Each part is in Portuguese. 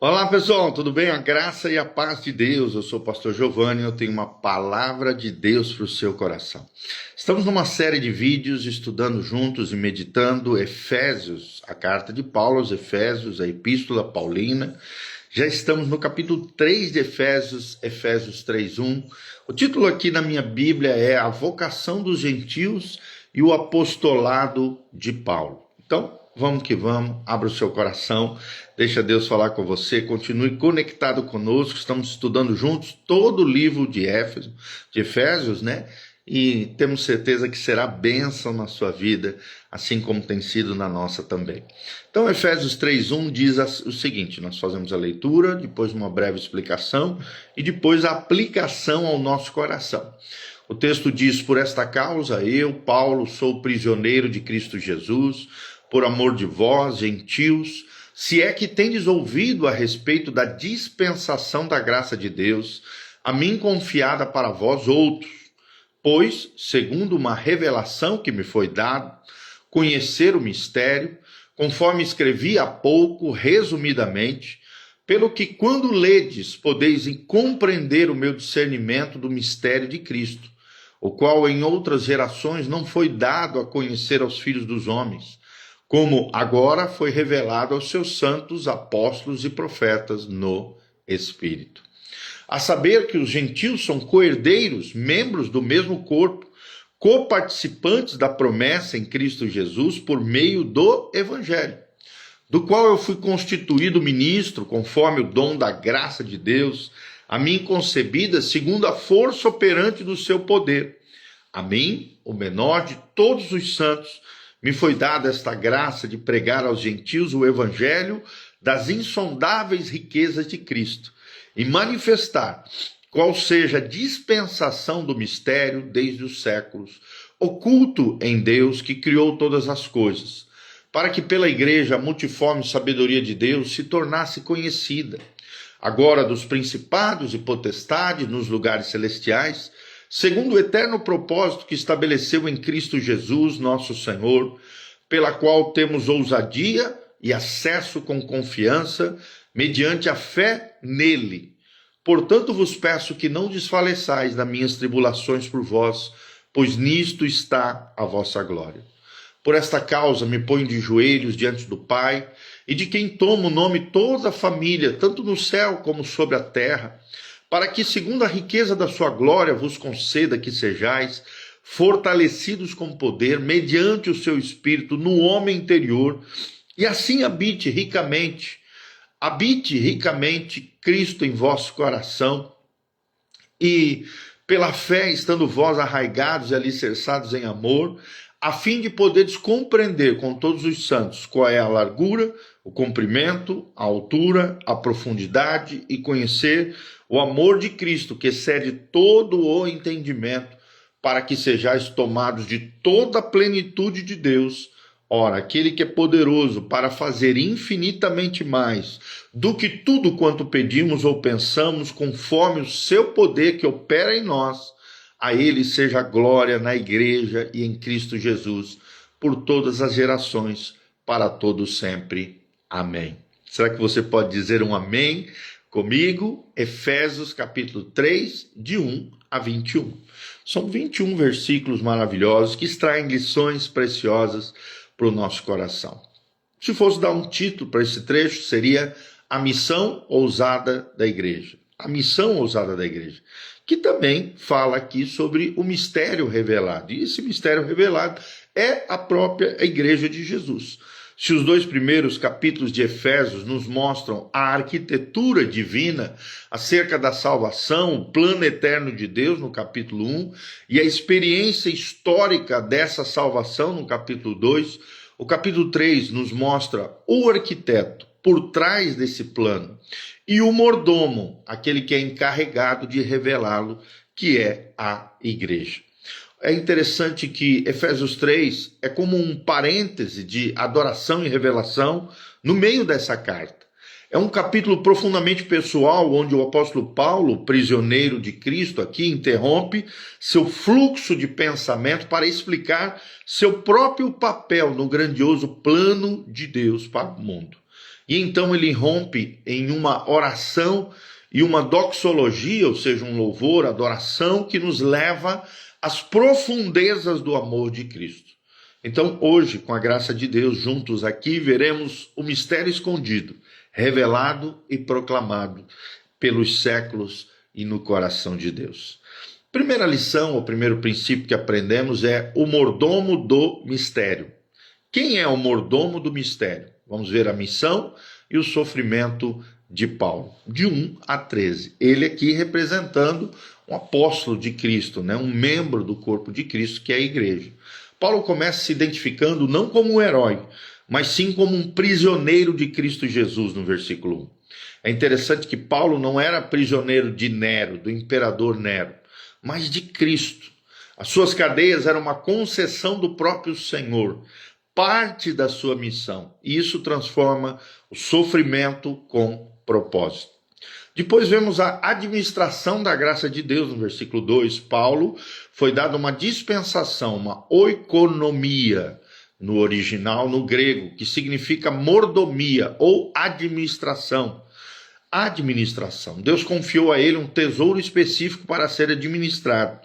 Olá pessoal, tudo bem? A graça e a paz de Deus. Eu sou o pastor Giovanni e eu tenho uma palavra de Deus para o seu coração. Estamos numa série de vídeos estudando juntos e meditando Efésios, a carta de Paulo aos Efésios, a epístola paulina. Já estamos no capítulo 3 de Efésios, Efésios 3:1. O título aqui na minha Bíblia é A Vocação dos Gentios e o Apostolado de Paulo. Então, vamos que vamos, abra o seu coração, deixa Deus falar com você, continue conectado conosco, estamos estudando juntos todo o livro de Efésios, né? E temos certeza que será bênção na sua vida, assim como tem sido na nossa também. Então, Efésios 3:1 diz o seguinte, nós fazemos a leitura, depois uma breve explicação e depois a aplicação ao nosso coração. O texto diz, por esta causa, eu, Paulo, sou prisioneiro de Cristo Jesus, por amor de vós, gentios, se é que tendes ouvido a respeito da dispensação da graça de Deus, a mim confiada para vós outros, pois, segundo uma revelação que me foi dada, conhecer o mistério, conforme escrevi há pouco, resumidamente, pelo que quando ledes, podeis compreender o meu discernimento do mistério de Cristo, o qual em outras gerações não foi dado a conhecer aos filhos dos homens, como agora foi revelado aos seus santos apóstolos e profetas no Espírito. A saber que os gentios são co-herdeiros, membros do mesmo corpo, coparticipantes da promessa em Cristo Jesus por meio do Evangelho, do qual eu fui constituído ministro, conforme o dom da graça de Deus, a mim concebida segundo a força operante do seu poder. A mim, o menor de todos os santos, me foi dada esta graça de pregar aos gentios o evangelho das insondáveis riquezas de Cristo e manifestar qual seja a dispensação do mistério desde os séculos, oculto em Deus que criou todas as coisas, para que pela igreja a multiforme sabedoria de Deus se tornasse conhecida, agora dos principados e potestades nos lugares celestiais, segundo o eterno propósito que estabeleceu em Cristo Jesus, nosso Senhor, pela qual temos ousadia e acesso com confiança, mediante a fé nele. Portanto, vos peço que não desfaleçais das minhas tribulações por vós, pois nisto está a vossa glória. Por esta causa me ponho de joelhos diante do Pai, e de quem toma o nome toda a família, tanto no céu como sobre a terra, para que, segundo a riqueza da sua glória, vos conceda que sejais fortalecidos com poder, mediante o seu Espírito, no homem interior, e assim habite ricamente Cristo em vosso coração, e pela fé, estando vós arraigados e alicerçados em amor, a fim de poderes compreender com todos os santos qual é a largura, o comprimento, a altura, a profundidade e conhecer o amor de Cristo, que excede todo o entendimento, para que sejais tomados de toda a plenitude de Deus. Ora, aquele que é poderoso para fazer infinitamente mais do que tudo quanto pedimos ou pensamos, conforme o seu poder que opera em nós, a ele seja a glória na igreja e em Cristo Jesus, por todas as gerações, para todos sempre. Amém. Será que você pode dizer um amém comigo? Efésios capítulo 3, de 1 a 21. São 21 versículos maravilhosos que extraem lições preciosas para o nosso coração. Se fosse dar um título para esse trecho, seria A Missão Ousada da Igreja. A Missão Ousada da Igreja, que também fala aqui sobre o mistério revelado. E esse mistério revelado é a própria Igreja de Jesus. Se os dois primeiros capítulos de Efésios nos mostram a arquitetura divina acerca da salvação, o plano eterno de Deus, no capítulo 1, e a experiência histórica dessa salvação, no capítulo 2, o capítulo 3 nos mostra o arquiteto por trás desse plano e o mordomo, aquele que é encarregado de revelá-lo, que é a igreja. É interessante que Efésios 3 é como um parêntese de adoração e revelação no meio dessa carta. É um capítulo profundamente pessoal, onde o apóstolo Paulo, prisioneiro de Cristo, aqui interrompe seu fluxo de pensamento para explicar seu próprio papel no grandioso plano de Deus para o mundo. E então ele rompe em uma oração e uma doxologia, ou seja, um louvor, adoração, que nos leva às profundezas do amor de Cristo. Então, hoje, com a graça de Deus, juntos aqui, veremos o mistério escondido, revelado e proclamado pelos séculos e no coração de Deus. Primeira lição, o primeiro princípio que aprendemos é o mordomo do mistério. Quem é o mordomo do mistério? Vamos ver a missão e o sofrimento de Paulo, de 1 a 13. Ele aqui representando um apóstolo de Cristo, um membro do corpo de Cristo, que é a igreja. Paulo começa se identificando não como um herói, mas sim como um prisioneiro de Cristo Jesus, no versículo 1. É interessante que Paulo não era prisioneiro de Nero, do imperador Nero, mas de Cristo. As suas cadeias eram uma concessão do próprio Senhor, parte da sua missão. E isso transforma o sofrimento com propósito. Depois vemos a administração da graça de Deus no versículo 2. Paulo foi dado uma dispensação, uma oikonomia no original, no grego, que significa mordomia ou administração. Administração. Deus confiou a ele um tesouro específico para ser administrado,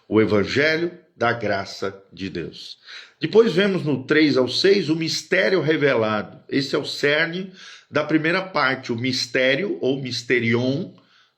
o evangelho da graça de Deus. Depois vemos no 3 ao 6 o mistério revelado. Esse é o cerne da primeira parte. O mistério, ou mysterion,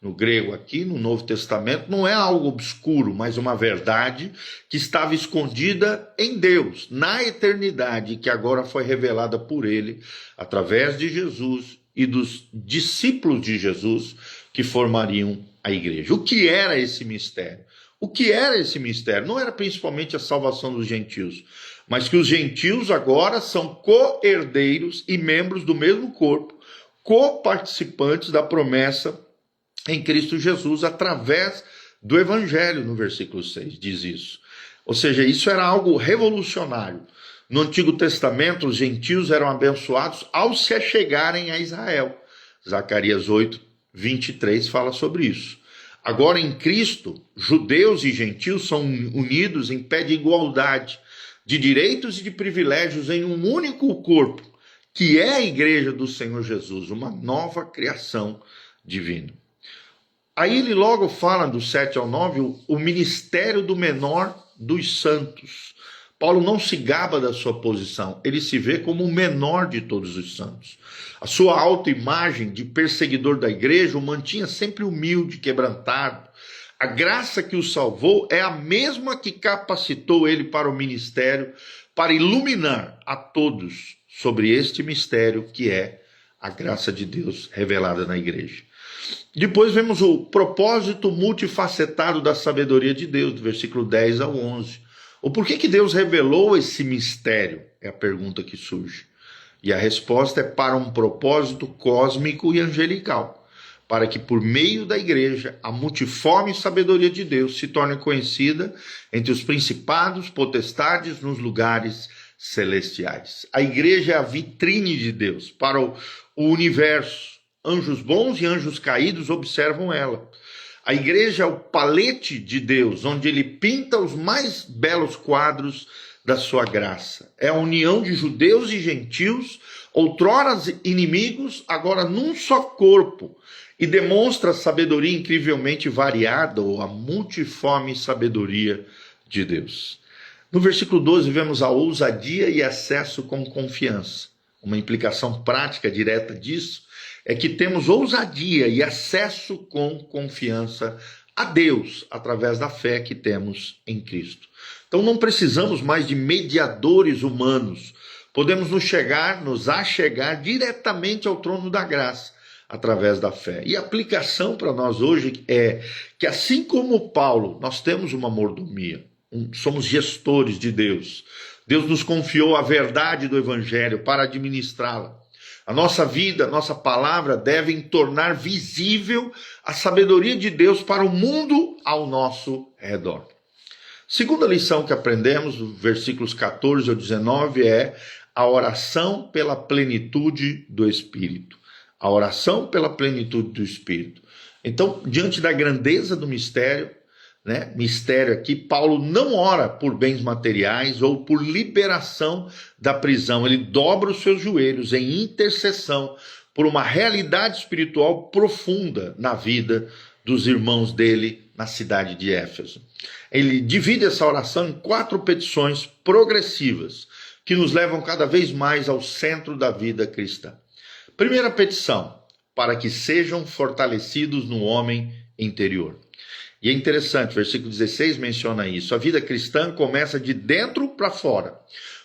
no grego aqui, no Novo Testamento, não é algo obscuro, mas uma verdade que estava escondida em Deus, na eternidade, que agora foi revelada por ele, através de Jesus e dos discípulos de Jesus que formariam a igreja. O que era esse mistério? O que era esse mistério? Não era principalmente a salvação dos gentios, mas que os gentios agora são co-herdeiros e membros do mesmo corpo, co-participantes da promessa em Cristo Jesus através do evangelho, no versículo 6 diz isso. Ou seja, isso era algo revolucionário. No Antigo Testamento, os gentios eram abençoados ao se achegarem a Israel. Zacarias 8, 23 fala sobre isso. Agora, em Cristo, judeus e gentios são unidos em pé de igualdade, de direitos e de privilégios em um único corpo, que é a igreja do Senhor Jesus, uma nova criação divina. Aí ele logo fala do 7 ao 9, o ministério do menor dos santos. Paulo não se gaba da sua posição, ele se vê como o menor de todos os santos. A sua autoimagem de perseguidor da igreja o mantinha sempre humilde, quebrantado. A graça que o salvou é a mesma que capacitou ele para o ministério, para iluminar a todos sobre este mistério que é a graça de Deus revelada na igreja. Depois vemos o propósito multifacetado da sabedoria de Deus, do versículo 10 ao 11. O porquê que Deus revelou esse mistério? É a pergunta que surge. E a resposta é para um propósito cósmico e angelical, para que por meio da igreja a multiforme sabedoria de Deus se torne conhecida entre os principados, potestades nos lugares celestiais. A igreja é a vitrine de Deus para o universo. Anjos bons e anjos caídos observam ela. A igreja é o palete de Deus, onde ele pinta os mais belos quadros da sua graça. É a união de judeus e gentios, outrora inimigos, agora num só corpo, e demonstra a sabedoria incrivelmente variada, ou a multiforme sabedoria de Deus. No versículo 12 vemos a ousadia e acesso com confiança. Uma implicação prática direta disso é que temos ousadia e acesso com confiança a Deus, através da fé que temos em Cristo. Então não precisamos mais de mediadores humanos. Podemos nos achegar diretamente ao trono da graça, através da fé. E a aplicação para nós hoje é que, assim como Paulo, nós temos uma mordomia. Somos gestores de Deus. Deus nos confiou a verdade do evangelho para administrá-la. A nossa vida, a nossa palavra devem tornar visível a sabedoria de Deus para o mundo ao nosso redor. Segunda lição que aprendemos, versículos 14 ao 19, é a oração pela plenitude do Espírito. A oração pela plenitude do Espírito. Então, diante da grandeza do mistério, né, mistério aqui, Paulo não ora por bens materiais ou por liberação da prisão. Ele dobra os seus joelhos em intercessão por uma realidade espiritual profunda na vida dos irmãos dele na cidade de Éfeso. Ele divide essa oração em 4 petições progressivas que nos levam cada vez mais ao centro da vida cristã. Primeira petição, para que sejam fortalecidos no homem interior. E é interessante, versículo 16 menciona isso. A vida cristã começa de dentro para fora.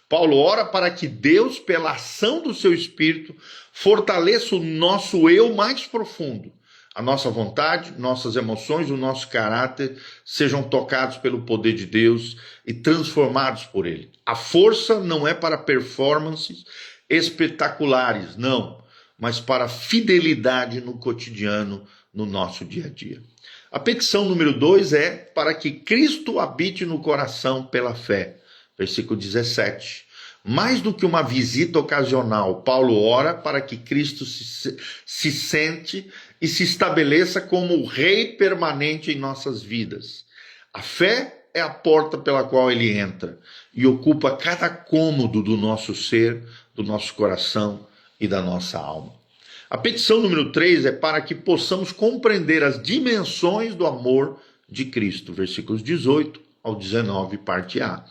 Paulo ora para que Deus, pela ação do seu Espírito, fortaleça o nosso eu mais profundo. A nossa vontade, nossas emoções, o nosso caráter sejam tocados pelo poder de Deus e transformados por Ele. A força não é para performances espetaculares, não, mas para fidelidade no cotidiano, no nosso dia a dia. A petição número 2 é para que Cristo habite no coração pela fé. Versículo 17. Mais do que uma visita ocasional, Paulo ora para que Cristo se sente e se estabeleça como o Rei permanente em nossas vidas. A fé é a porta pela qual ele entra e ocupa cada cômodo do nosso ser, do nosso coração e da nossa alma. A petição número 3 é para que possamos compreender as dimensões do amor de Cristo, versículos 18 ao 19, parte A.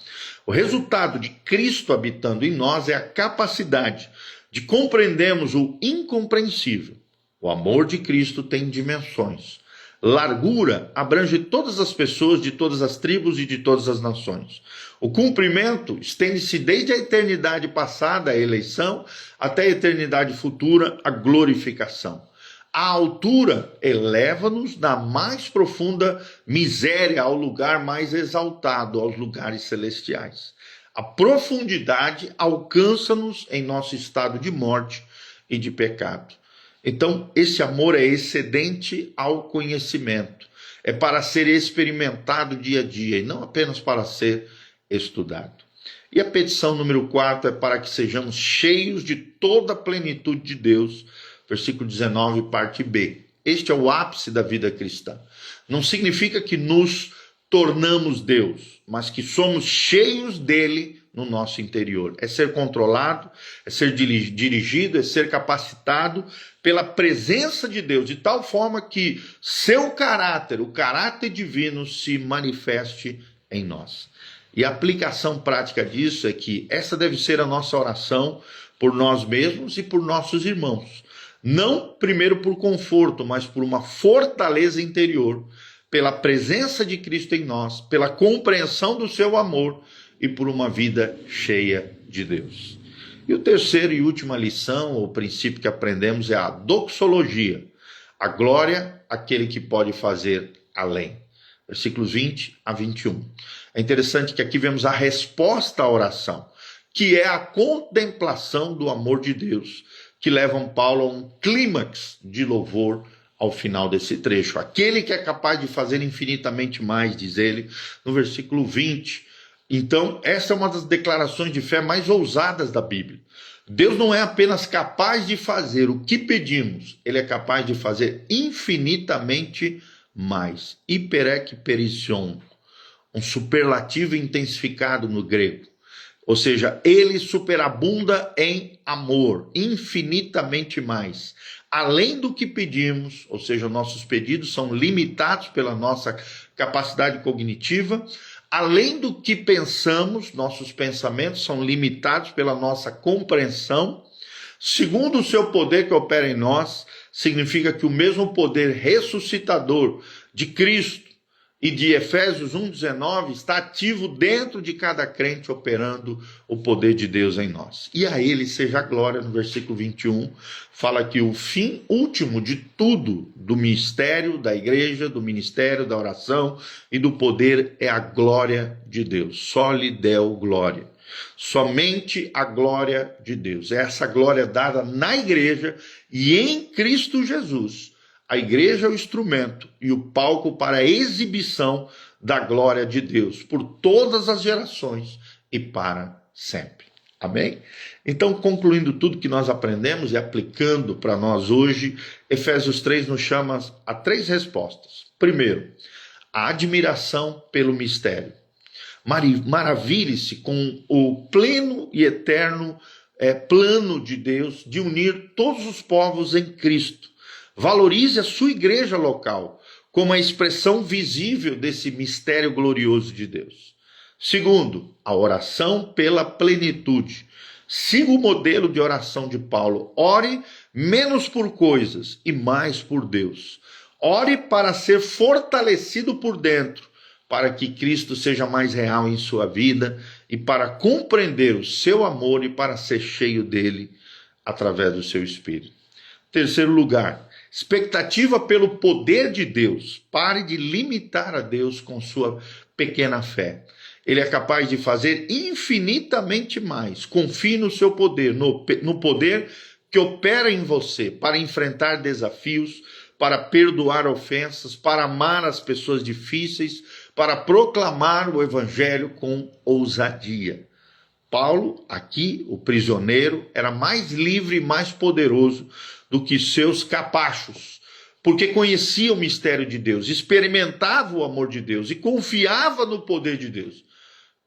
O resultado de Cristo habitando em nós é a capacidade de compreendermos o incompreensível. O amor de Cristo tem dimensões. Largura abrange todas as pessoas de todas as tribos e de todas as nações. O cumprimento estende-se desde a eternidade passada, a eleição, até a eternidade futura, a glorificação. A altura eleva-nos da mais profunda miséria ao lugar mais exaltado, aos lugares celestiais. A profundidade alcança-nos em nosso estado de morte e de pecado. Então, esse amor é excedente ao conhecimento. É para ser experimentado dia a dia e não apenas para ser estudado. E a petição número 4 é para que sejamos cheios de toda a plenitude de Deus. Versículo 19, parte B. Este é o ápice da vida cristã. Não significa que nos tornamos Deus, mas que somos cheios dele no nosso interior. É ser controlado, é ser dirigido, é ser capacitado pela presença de Deus, de tal forma que seu caráter, o caráter divino, se manifeste em nós. E a aplicação prática disso é que essa deve ser a nossa oração por nós mesmos e por nossos irmãos. Não primeiro por conforto, mas por uma fortaleza interior, pela presença de Cristo em nós, pela compreensão do seu amor e por uma vida cheia de Deus. E o terceiro e última lição, ou princípio que aprendemos, é a doxologia. A glória, aquele que pode fazer além. Versículos 20 a 21. É interessante que aqui vemos a resposta à oração, que é a contemplação do amor de Deus, que levam Paulo a um clímax de louvor ao final desse trecho. Aquele que é capaz de fazer infinitamente mais, diz ele, no versículo 20. Então, essa é uma das declarações de fé mais ousadas da Bíblia. Deus não é apenas capaz de fazer o que pedimos, ele é capaz de fazer infinitamente mais. Hiperek perition, um superlativo intensificado no grego. Ou seja, ele superabunda em amor, infinitamente mais. Além do que pedimos, ou seja, nossos pedidos são limitados pela nossa capacidade cognitiva. Além do que pensamos, nossos pensamentos são limitados pela nossa compreensão. Segundo o seu poder que opera em nós, significa que o mesmo poder ressuscitador de Cristo e de Efésios 1,19 está ativo dentro de cada crente, operando o poder de Deus em nós. E a ele seja a glória, no versículo 21, fala que o fim último de tudo, do ministério da igreja, do ministério da oração e do poder, é a glória de Deus. Só lhe deu glória. Somente a glória de Deus. É essa glória dada na igreja e em Cristo Jesus. A igreja é o instrumento e o palco para a exibição da glória de Deus por todas as gerações e para sempre. Amém? Então, concluindo tudo que nós aprendemos e aplicando para nós hoje, Efésios 3 nos chama a 3 respostas. Primeiro, a admiração pelo mistério. Maravilhe-se com o pleno e eterno plano de Deus de unir todos os povos em Cristo. Valorize a sua igreja local como a expressão visível desse mistério glorioso de Deus. Segundo, a oração pela plenitude. Siga o modelo de oração de Paulo. Ore menos por coisas e mais por Deus. Ore para ser fortalecido por dentro, para que Cristo seja mais real em sua vida e para compreender o seu amor e para ser cheio dele através do seu Espírito. Terceiro lugar, expectativa pelo poder de Deus. Pare de limitar a Deus com sua pequena fé. Ele é capaz de fazer infinitamente mais. Confie no seu poder, no poder que opera em você para enfrentar desafios, para perdoar ofensas, para amar as pessoas difíceis, para proclamar o evangelho com ousadia. Paulo, aqui, o prisioneiro, era mais livre e mais poderoso do que seus capachos, porque conhecia o mistério de Deus, experimentava o amor de Deus e confiava no poder de Deus.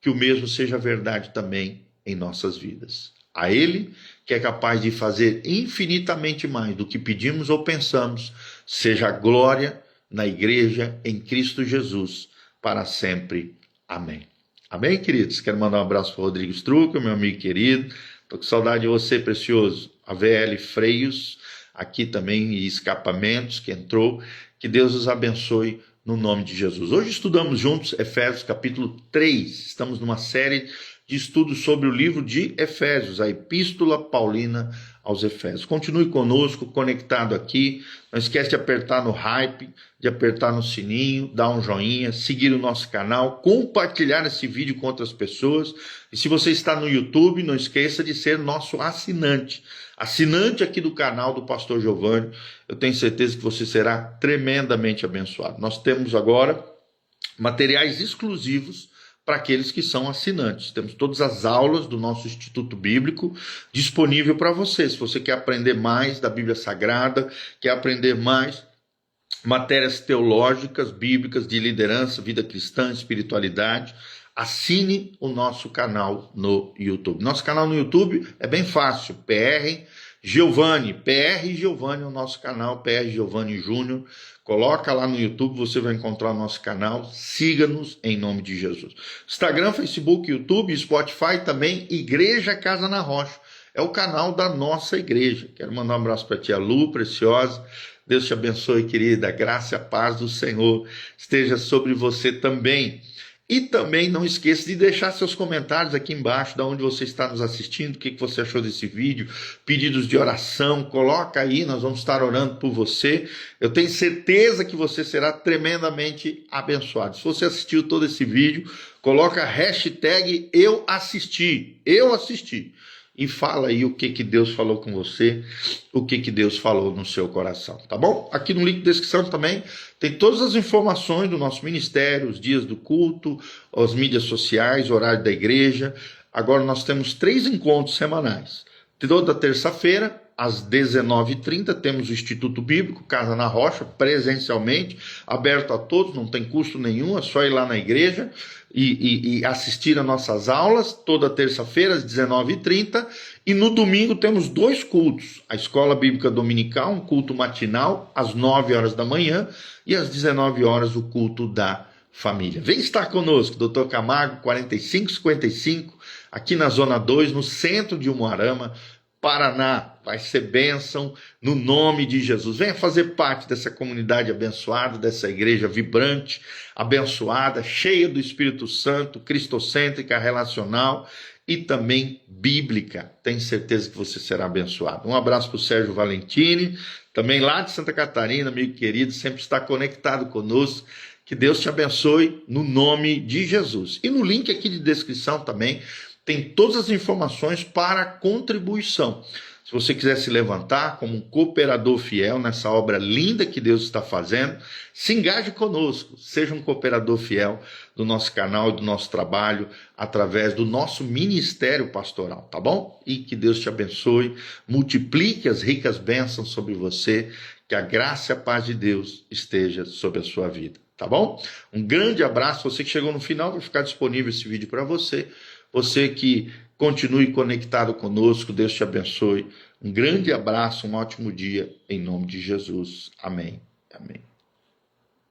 Que o mesmo seja verdade também em nossas vidas. A Ele, que é capaz de fazer infinitamente mais do que pedimos ou pensamos, seja a glória na igreja em Cristo Jesus, para sempre. Amém. Amém, queridos? Quero mandar um abraço para o Rodrigo Strucker, meu amigo querido. Estou com saudade de você, precioso. A VL Freios, aqui também, e escapamentos, que entrou. Que Deus os abençoe no nome de Jesus. Hoje estudamos juntos Efésios capítulo 3. Estamos numa série de estudos sobre o livro de Efésios, a Epístola Paulina aos Efésios. Continue conosco, conectado aqui. Não esquece de apertar no hype, de apertar no sininho, dar um joinha, seguir o nosso canal, compartilhar esse vídeo com outras pessoas. E se você está no YouTube, não esqueça de ser nosso assinante. Assinante aqui do canal do Pastor Giovanni. Eu tenho certeza que você será tremendamente abençoado. Nós temos agora materiais exclusivos para aqueles que são assinantes. Temos todas as aulas do nosso Instituto Bíblico disponível para você. Se você quer aprender mais da Bíblia Sagrada, quer aprender mais matérias teológicas, bíblicas, de liderança, vida cristã, espiritualidade, assine o nosso canal no YouTube. Nosso canal no YouTube é bem fácil, PR Giovanni é o nosso canal, PR Giovanni Júnior. Coloca lá no YouTube, você vai encontrar o nosso canal. Siga-nos em nome de Jesus. Instagram, Facebook, YouTube, Spotify também, Igreja Casa na Rocha. É o canal da nossa igreja. Quero mandar um abraço para a tia Lu, preciosa. Deus te abençoe, querida. A graça e a paz do Senhor esteja sobre você também. E também não esqueça de deixar seus comentários aqui embaixo, de onde você está nos assistindo, o que você achou desse vídeo, pedidos de oração, coloca aí, nós vamos estar orando por você. Eu tenho certeza que você será tremendamente abençoado. Se você assistiu todo esse vídeo, coloca a hashtag eu assisti. E fala aí o que Deus falou com você, o que Deus falou no seu coração, tá bom? Aqui no link de descrição também tem todas as informações do nosso ministério, os dias do culto, as mídias sociais, o horário da igreja. Agora nós temos 3 encontros semanais. Toda terça-feira, às 19h30, temos o Instituto Bíblico, Casa na Rocha, presencialmente, aberto a todos, não tem custo nenhum, é só ir lá na igreja e assistir a nossas aulas, toda terça-feira, às 19h30, e no domingo temos 2 cultos, a Escola Bíblica Dominical, um culto matinal, às 9 horas da manhã, e às 19 horas o culto da família. Vem estar conosco, Dr. Camargo, 4555, aqui na Zona 2, no centro de Umuarama, Paraná. Vai ser bênção no nome de Jesus. Venha fazer parte dessa comunidade abençoada, dessa igreja vibrante, abençoada, cheia do Espírito Santo, cristocêntrica, relacional e também bíblica. Tenho certeza que você será abençoado. Um abraço para o Sérgio Valentini, também lá de Santa Catarina, amigo querido, sempre está conectado conosco. Que Deus te abençoe no nome de Jesus. E no link aqui de descrição também tem todas as informações para contribuição. Se você quiser se levantar como um cooperador fiel nessa obra linda que Deus está fazendo, se engaje conosco, seja um cooperador fiel do nosso canal e do nosso trabalho através do nosso ministério pastoral, tá bom? E que Deus te abençoe, multiplique as ricas bênçãos sobre você, que a graça e a paz de Deus esteja sobre a sua vida. tá bom? Um grande abraço, você que chegou no final, vai ficar disponível esse vídeo para você. Você que continue conectado conosco, Deus te abençoe. Um grande abraço, um ótimo dia, em nome de Jesus. Amém. Amém.